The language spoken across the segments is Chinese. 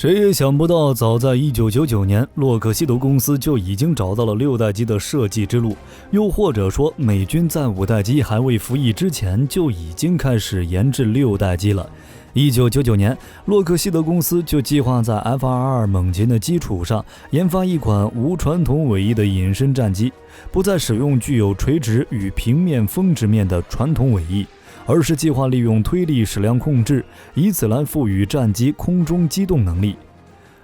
谁也想不到，早在1999年，洛克希德公司就已经找到了6代机的设计之路，又或者说，美军在5代机还未服役之前，就已经开始研制6代机了。1999年，洛克希德公司就计划在 F-22猛禽的基础上，研发一款无传统尾翼的隐身战机，不再使用具有垂直与平面峰值面的传统尾翼，而是计划利用推力矢量控制，以此来赋予战机空中机动能力。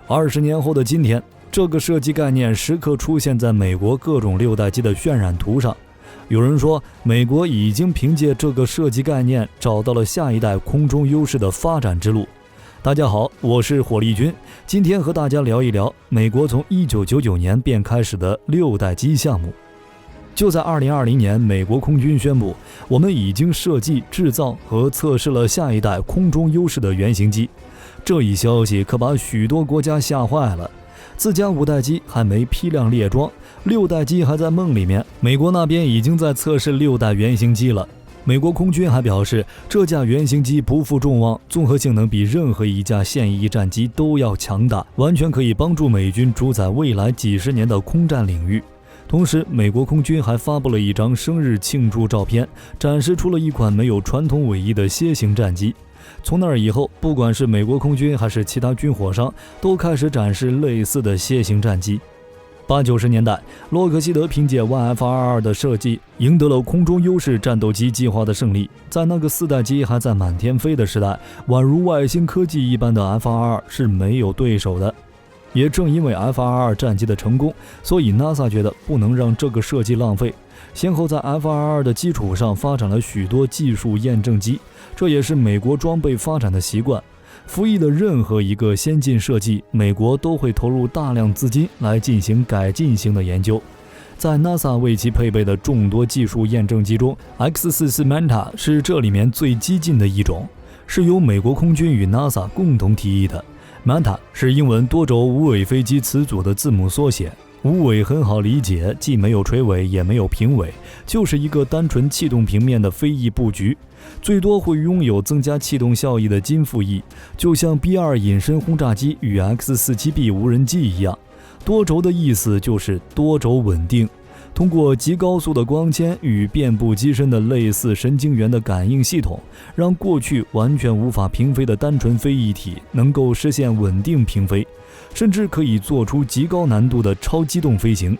20年后的今天，这个设计概念时刻出现在美国各种6代机的渲染图上。有人说，美国已经凭借这个设计概念找到了下一代空中优势的发展之路。大家好，我是火力军，今天和大家聊一聊美国从1999年便开始的6代机项目。就在2020年，美国空军宣布，我们已经设计、制造和测试了下一代空中优势的原型机。这一消息可把许多国家吓坏了。自家5代机还没批量列装，6代机还在梦里面，美国那边已经在测试6代原型机了。美国空军还表示，这架原型机不负众望，综合性能比任何一架现役战机都要强大，完全可以帮助美军主宰未来几十年的空战领域。同时，美国空军还发布了一张生日庆祝照片，展示出了一款没有传统尾翼的楔形战机。从那以后，不管是美国空军还是其他军火商，都开始展示类似的楔形战机。80-90年代，洛克希德凭借 YF-22的设计，赢得了空中优势战斗机计划的胜利。在那个4代机还在满天飞的时代，宛如外星科技一般的 F-22是没有对手的。也正因为 F-22战机的成功，所以 NASA 觉得不能让这个设计浪费，先后在 F-22的基础上发展了许多技术验证机，这也是美国装备发展的习惯。服役的任何一个先进设计，美国都会投入大量资金来进行改进性的研究。在 NASA 为其配备的众多技术验证机中， X-44 Manta 是这里面最激进的一种，是由美国空军与 NASA 共同提议的。Manta 是英文多轴无尾飞机词组的字母缩写。无尾很好理解，既没有垂尾也没有平尾，就是一个单纯气动平面的飞翼布局，最多会拥有增加气动效益的金副翼，就像 B-2 隐身轰炸机与 X-47B 无人机一样。多轴的意思就是多轴稳定，通过极高速的光纤与遍布机身的类似神经元的感应系统，让过去完全无法平飞的单纯飞翼体能够实现稳定平飞，甚至可以做出极高难度的超机动飞行。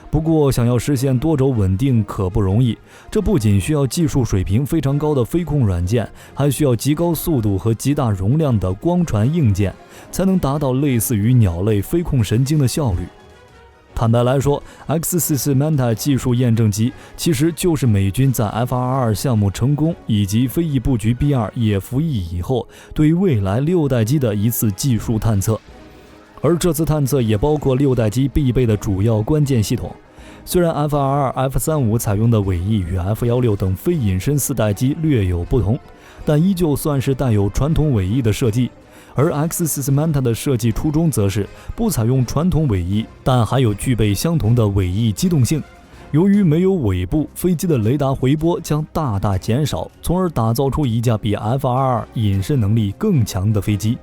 不过，想要实现多轴稳定可不容易，这不仅需要技术水平非常高的飞控软件，还需要极高速度和极大容量的光传硬件，才能达到类似于鸟类飞控神经的效率。坦白来说， X-44 Manta 技术验证机其实就是美军在 F-22项目成功以及飞翼布局 B-2也服役以后，对未来6代机的一次技术探测。而这次探测也包括6代机必备的主要关键系统。虽然 F-22、F-35采用的尾翼与 F-16等非隐身4代机略有不同，但依旧算是带有传统尾翼的设计。而 X-44 Manta 的设计初衷则是不采用传统尾翼，但还有具备相同的尾翼机动性。由于没有尾部，飞机的雷达回波将大大减少，从而打造出一架比 F-22隐身能力更强的飞机。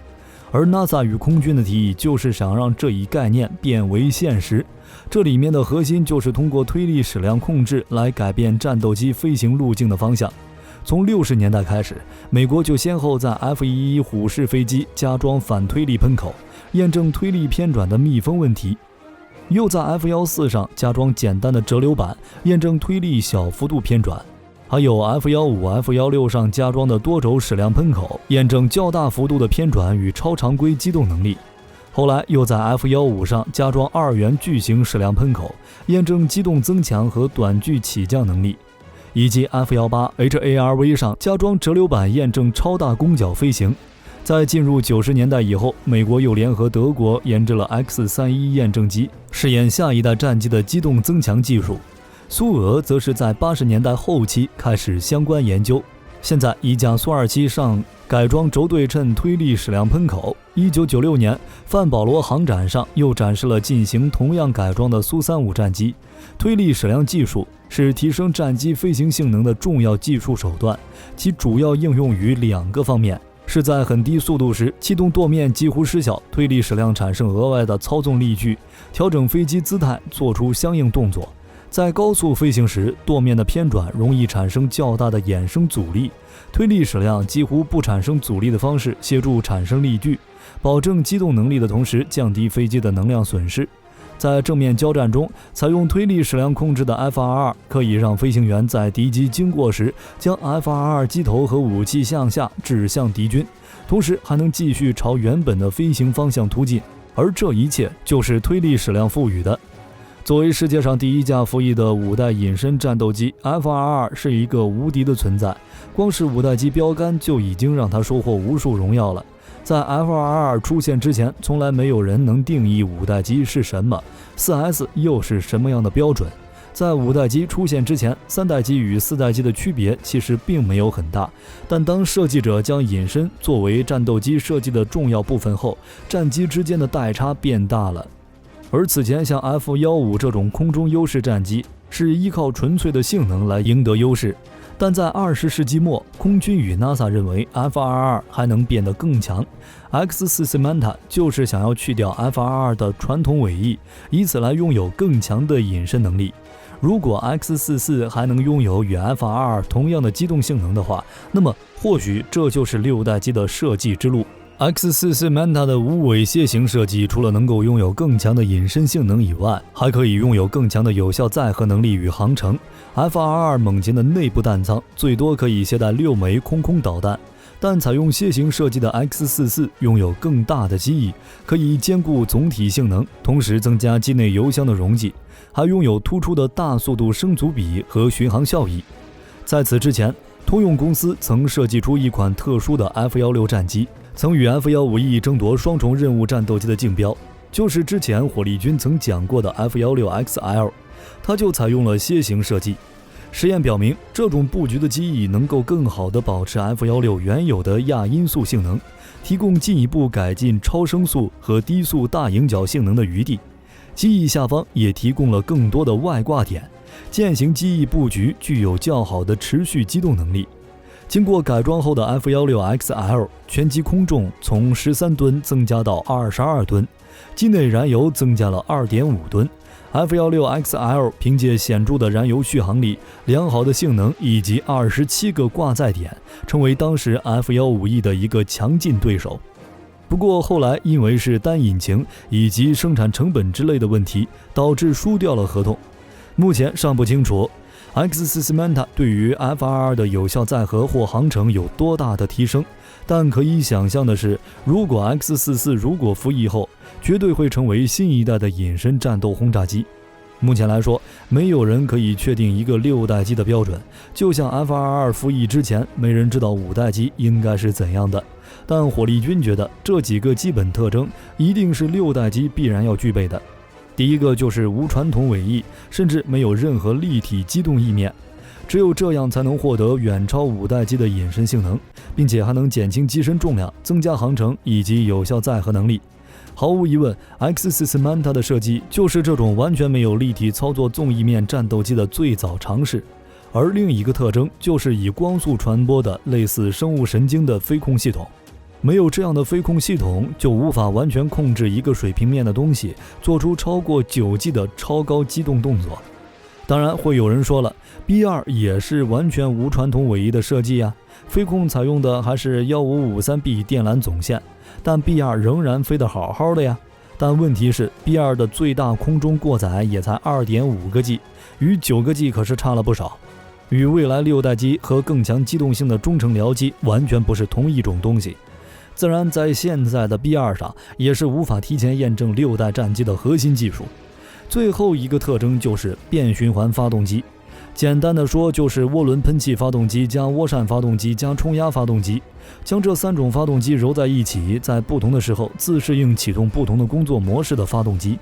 而 NASA 与空军的提议就是想让这一概念变为现实，这里面的核心就是通过推力矢量控制来改变战斗机飞行路径的方向。从60年代开始，美国就先后在 F-11虎式飞机加装反推力喷口，验证推力偏转的密封问题；又在 F-14上加装简单的折流板，验证推力小幅度偏转；还有 F-15、F-16上加装的多轴矢量喷口，验证较大幅度的偏转与超常规机动能力。后来又在 F-15上加装2元巨型矢量喷口，验证机动增强和短距起降能力。以及 F-18HARV 上加装折流板，验证超大弓角飞行。在进入90年代以后，美国又联合德国研制了 X-31验证机，试验下一代战机的机动增强技术。苏俄则是在80年代后期开始相关研究。现在一架苏27上改装轴对称推力矢量喷口。1996年，范保罗航展上又展示了进行同样改装的苏35战机。推力矢量技术是提升战机飞行性能的重要技术手段，其主要应用于2个方面。是在很低速度时，气动舵面几乎失效，推力矢量产生额外的操纵力矩，调整飞机姿态，做出相应动作。在高速飞行时，舵面的偏转容易产生较大的衍生阻力，推力矢量几乎不产生阻力的方式协助产生力矩，保证机动能力的同时降低飞机的能量损失。在正面交战中，采用推力矢量控制的 FRR 可以让飞行员在敌机经过时将 FRR 机头和武器向下指向敌军，同时还能继续朝原本的飞行方向突进，而这一切就是推力矢量赋予的。作为世界上第一架服役的5代隐身战斗机， FRR 是一个无敌的存在，光是5代机标杆就已经让它收获无数荣耀了。在 FRR 出现之前，从来没有人能定义5代机是什么， 4S 又是什么样的标准。在5代机出现之前，3代机与4代机的区别其实并没有很大，但当设计者将隐身作为战斗机设计的重要部分后，战机之间的代差变大了。而此前像 F-15这种空中优势战机是依靠纯粹的性能来赢得优势，但在20世纪末，空军与 NASA 认为 FRR 还能变得更强。X-44 Manta 就是想要去掉 FRR 的传统尾翼，以此来拥有更强的隐身能力。如果 X-44 还能拥有与 FRR 同样的机动性能的话，那么或许这就是6代机的设计之路。X-44 Manta 的无尾楔形设计，除了能够拥有更强的隐身性能以外，还可以拥有更强的有效载荷能力与航程。FRR 猛禽的内部弹舱最多可以携带6枚空导弹，但采用楔形设计的 X-44拥有更大的机翼，可以兼顾总体性能，同时增加机内油箱的容积，还拥有突出的大速度升阻比和巡航效益。在此之前，通用公司曾设计出一款特殊的 F-16战机，曾与 F-15E 争夺双重任务战斗机的竞标，就是之前火力军曾讲过的 F-16XL， 它就采用了楔形设计。实验表明，这种布局的机翼能够更好地保持 F-16原有的亚音速性能，提供进一步改进超声速和低速大迎角性能的余地。机翼下方也提供了更多的外挂点，舰型机翼布局具有较好的持续机动能力。经过改装后的 F-16XL 全机空重从13吨增加到22吨，机内燃油增加了 2.5 吨。F-16XL 凭借显著的燃油续航力、良好的性能以及27个挂载点，成为当时 F-15E 的一个强劲对手。不过后来因为是单引擎以及生产成本之类的问题，导致输掉了合同。目前尚不清楚X-44 Manta 对于 FRR 的有效载荷或航程有多大的提升，但可以想象的是，如果 X-44 服役后，绝对会成为新一代的隐身战斗轰炸机。目前来说，没有人可以确定一个6代机的标准，就像 FRR 服役之前，没人知道5代机应该是怎样的。但火力军觉得这几个基本特征一定是6代机必然要具备的。第一个就是无传统尾翼，甚至没有任何立体机动翼面，只有这样才能获得远超5代机的隐身性能，并且还能减轻机身重量，增加航程以及有效载荷能力。毫无疑问， X-44 Manta 的设计就是这种完全没有立体操作纵翼面战斗机的最早尝试。而另一个特征就是以光速传播的类似生物神经的飞控系统。没有这样的飞控系统，就无法完全控制一个水平面的东西，做出超过9G 的超高机动动作。当然会有人说了， B2 也是完全无传统尾翼的设计啊，飞控采用的还是 1553B 电缆总线，但 B2 仍然飞得好好的呀。但问题是 B2 的最大空中过载也才 2.5个 G， 与9个 G 可是差了不少，与未来6代机和更强机动性的中程僚机完全不是同一种东西。自然在现在的 B2 上也是无法提前验证6代战机的核心技术。最后一个特征就是变循环发动机，简单的说就是涡轮喷气发动机加涡扇发动机加冲压发动机，将这3种发动机揉在一起，在不同的时候自适应启动不同的工作模式的发动机。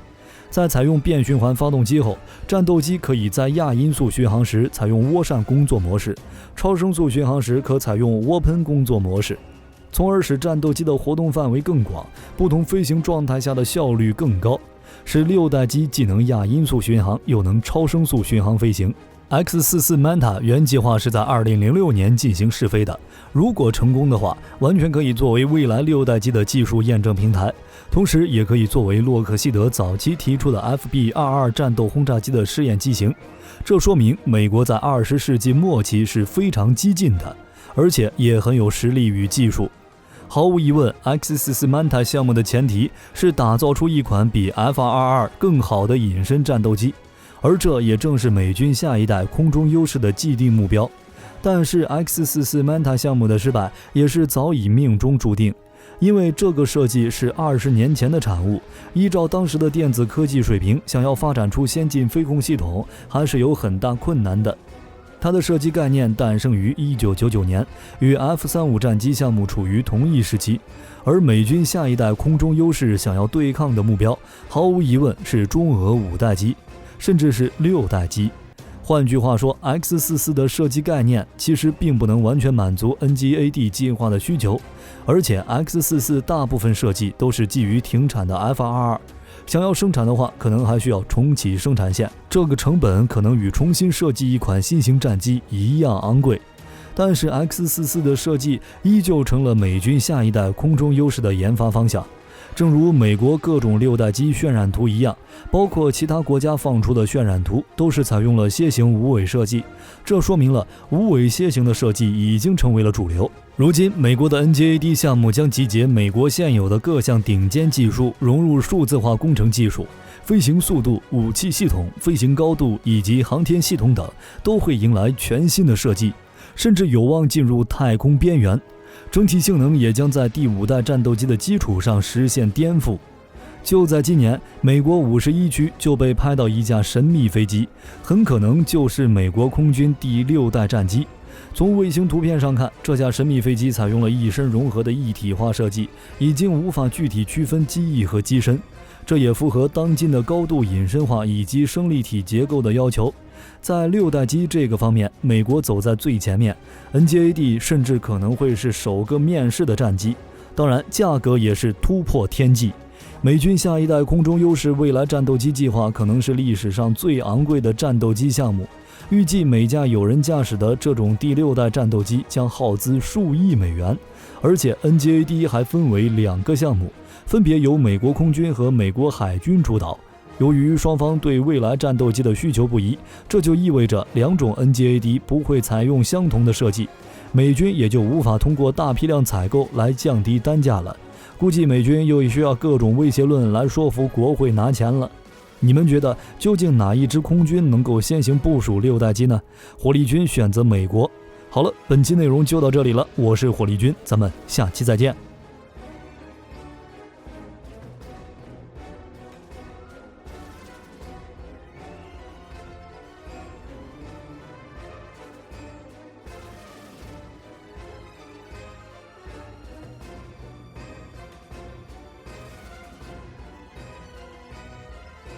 在采用变循环发动机后，战斗机可以在亚音速巡航时采用涡扇工作模式，超声速巡航时可采用涡喷工作模式，从而使战斗机的活动范围更广，不同飞行状态下的效率更高，使6代机既能亚音速巡航又能超声速巡航飞行。X-44 Manta 原计划是在2006年进行试飞的，如果成功的话，完全可以作为未来6代机的技术验证平台，同时也可以作为洛克希德早期提出的 FB-22 战斗轰炸机的试验机型。这说明美国在20世纪末期是非常激进的，而且也很有实力与技术。毫无疑问 ，X-44 Manta 项目的前提是打造出一款比 F-22 更好的隐身战斗机。而这也正是美军下一代空中优势的既定目标。但是 X-44 Manta 项目的失败也是早已命中注定，因为这个设计是20年前的产物，依照当时的电子科技水平，想要发展出先进飞控系统还是有很大困难的。它的设计概念诞生于1999年，与 F-35战机项目处于同一时期，而美军下一代空中优势想要对抗的目标，毫无疑问是中俄5代机。甚至是6代机。换句话说 ，X-44的设计概念其实并不能完全满足 NGAD 计划的需求，而且 X-44大部分设计都是基于停产的 F-22，想要生产的话，可能还需要重启生产线，这个成本可能与重新设计一款新型战机一样昂贵。但是 X-44的设计依旧成了美军下一代空中优势的研发方向。正如美国各种6代机渲染图一样，包括其他国家放出的渲染图都是采用了楔形无尾设计，这说明了无尾楔形的设计已经成为了主流。如今，美国的 NGAD 项目将集结美国现有的各项顶尖技术，融入数字化工程技术，飞行速度、武器系统、飞行高度以及航天系统等都会迎来全新的设计，甚至有望进入太空边缘。整体性能也将在第5代战斗机的基础上实现颠覆。就在今年，美国51区就被拍到一架神秘飞机，很可能就是美国空军第6代战机。从卫星图片上看，这架神秘飞机采用了一身融合的一体化设计，已经无法具体区分机翼和机身，这也符合当今的高度隐身化以及生力体结构的要求。在6代机这个方面，美国走在最前面， NGAD 甚至可能会是首个面世的战机，当然价格也是突破天际。美军下一代空中优势未来战斗机计划可能是历史上最昂贵的战斗机项目，预计每架有人驾驶的这种第6代战斗机将耗资数亿美元，而且 NGAD 还分为2个项目，分别由美国空军和美国海军主导。由于双方对未来战斗机的需求不一，这就意味着2种 NGAD 不会采用相同的设计，美军也就无法通过大批量采购来降低单价了。估计美军又需要各种威胁论来说服国会拿钱了。你们觉得究竟哪一支空军能够先行部署6代机呢？火力军选择美国。好了，本期内容就到这里了，我是火力军，咱们下期再见。